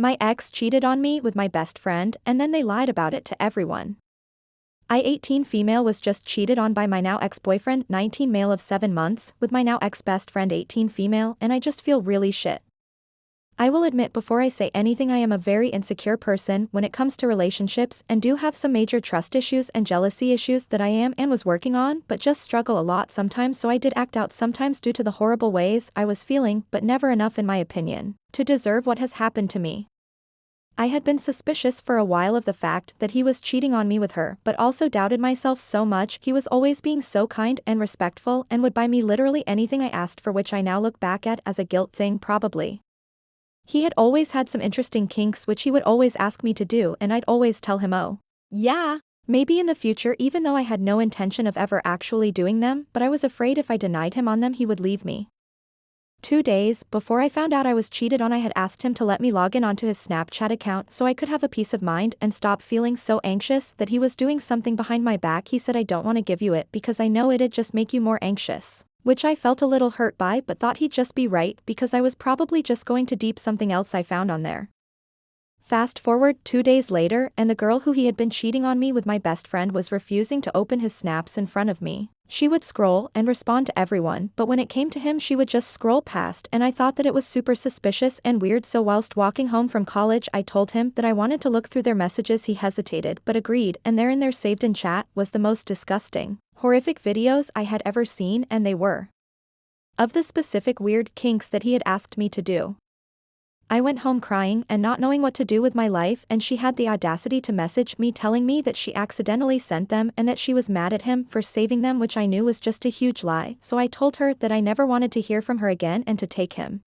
My ex cheated on me with my best friend and then they lied about it to everyone. I 18 female was just cheated on by my now ex-boyfriend 19 male of 7 months with my now ex-best friend 18 female and I just feel really shit. I will admit before I say anything I am a very insecure person when it comes to relationships and do have some major trust issues and jealousy issues that I am and was working on but just struggle a lot sometimes, so I did act out sometimes due to the horrible ways I was feeling, but never enough in my opinion to deserve what has happened to me. I had been suspicious for a while of the fact that he was cheating on me with her, but also doubted myself so much. He was always being so kind and respectful and would buy me literally anything I asked for, which I now look back at as a guilt thing probably. He had always had some interesting kinks which he would always ask me to do and I'd always tell him oh, yeah, maybe in the future, even though I had no intention of ever actually doing them, but I was afraid if I denied him on them he would leave me. 2 days before I found out I was cheated on, I had asked him to let me log in onto his Snapchat account so I could have a peace of mind and stop feeling so anxious that he was doing something behind my back. He said, I don't want to give you it because I know it'd just make you more anxious, which I felt a little hurt by but thought he'd just be right because I was probably just going to deep something else I found on there. Fast forward 2 days later and the girl who he had been cheating on me with my best friend was refusing to open his snaps in front of me. She would scroll and respond to everyone, but when it came to him she would just scroll past, and I thought that it was super suspicious and weird, so whilst walking home from college I told him that I wanted to look through their messages. He hesitated but agreed, and there in their saved in chat was the most disgusting, horrific videos I had ever seen, and they were of the specific weird kinks that he had asked me to do. I went home crying and not knowing what to do with my life, and she had the audacity to message me telling me that she accidentally sent them and that she was mad at him for saving them, which I knew was just a huge lie, so I told her that I never wanted to hear from her again and to take him.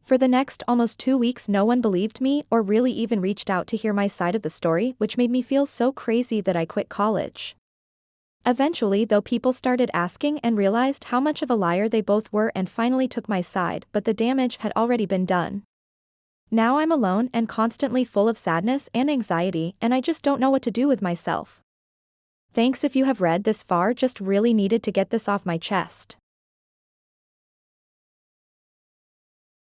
For the next almost 2 weeks no one believed me or really even reached out to hear my side of the story, which made me feel so crazy that I quit college. Eventually though, people started asking and realized how much of a liar they both were and finally took my side, but the damage had already been done. Now I'm alone and constantly full of sadness and anxiety, and I just don't know what to do with myself. Thanks if you have read this far, just really needed to get this off my chest.